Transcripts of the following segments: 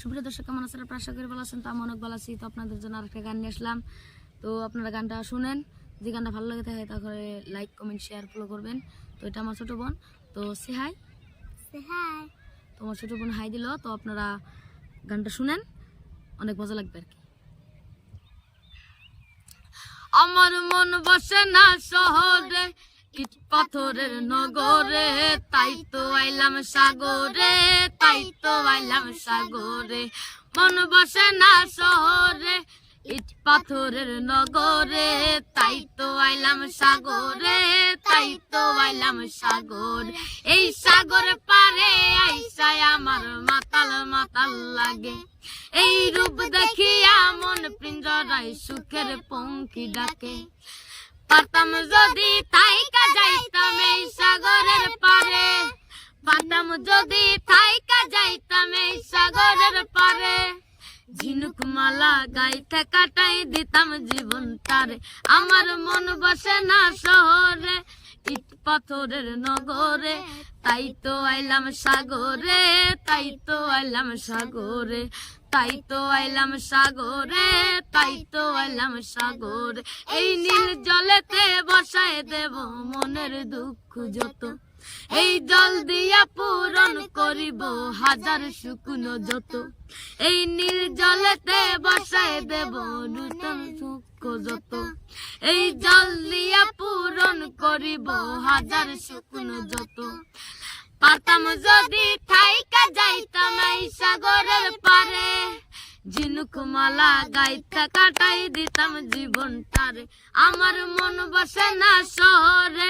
সুপ্রিয় দর্শক, কেমন আছেন আপনারা? আশা করি ভালো আছেন। তো আমি অনেক ভালো আছি। তো আপনাদের জন্য আরেকটা গান নিয়ে আসলাম। তো আপনারা গানটা শুনেন। যে গানটা ভালো লাগে থাকে তাহলে লাইক, কমেন্ট, শেয়ার, ফলো করবেন। তো এটা আমার ছোট বোন। তো সে হাই। তো আমার ছোট বোন হাই দিল। তো আপনারা গানটা শুনেন, অনেক মজা লাগবে আর কি। আমার মন বসে না শহরে, ইট পাথরের নগরে, তাই তো আইলাম সাগরে, তাই তো আইলাম সাগরে। মন বসে না শহরে, ইট পাথরের নগরে, তাই তো আইলাম সাগরে, তাই তো আইলাম সাগর। এই সাগর পারে আইসায় আমার মাতাল মাতাল লাগে, এই রূপ দেখিয়া মন পিঞ্জরায় সুখের পঙ্খী ডাকে। পারতাম যদি থাইকা যাইতাম এই সাগরের পারে, পারতাম যদি থাইকা যাইতাম এই সাগরের পারে, ঝিনুক মালা গাইতে কাটাই দিতাম জীবনটারে। আমার মন বসে না শহরে, ইট পাথরের নগরে, তাই তো আইলাম সাগরে, তাই তো আইলাম সাগরে, তাই তো আইলাম সাগরে, তাই তো আইলাম সাগরে। এই নীল জলেতে বসায় দেব মনের দুঃখ যত, এই জল দিয়া পূরণ করিব হাজার শুকনো যত। এই নীল জলেতে বসায় দেব নূতন সুখ যত, এই জল দিয়া পূরণ করিব হাজার শুকনো যত। পারতাম যদি থাইকা যাইতাম এই সাগরের পারে, ঝিনুক মালা গাইতে কাটাই দিতাম জীবনটারে। আমার মন বসে না শহরে,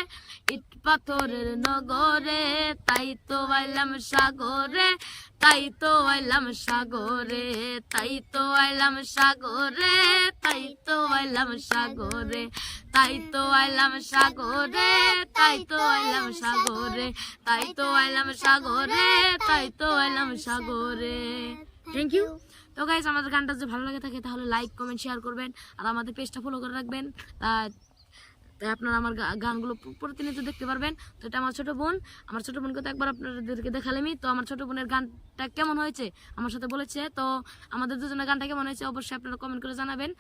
ইট পাথরের নগরে, তাই তো আইলাম সাগরে, তাই তো আইলাম সাগরে, তাই তো আইলাম সাগরে, তাই তো আইলাম সাগরে, তাই তো আইলাম সাগরে, তাই তো আইলাম সাগরে, তাই তো আইলাম সাগরে, তাই তো আইলাম সাগরে। Thank you. তো গাইস, আমাদের গানটা যদি ভালো লাগে থাকে তাহলে লাইক, কমেন্ট, শেয়ার করবেন আর আমাদের পেজটা ফলো করে রাখবেন। তাই আপনারা আমার গানগুলো প্রতিনিয়ত দেখতে পারবেন। তো এটা আমার ছোট বোন, আমার ছোট বোনকে তো একবার আপনাদেরকে দেখালামই। তো আমার ছোট বোনের গানটা কেমন হয়েছে আমার সাথে বলেছে। তো আমাদের দুজনের গানটা কেমন হয়েছে অবশ্যই আপনারা কমেন্ট করে জানাবেন।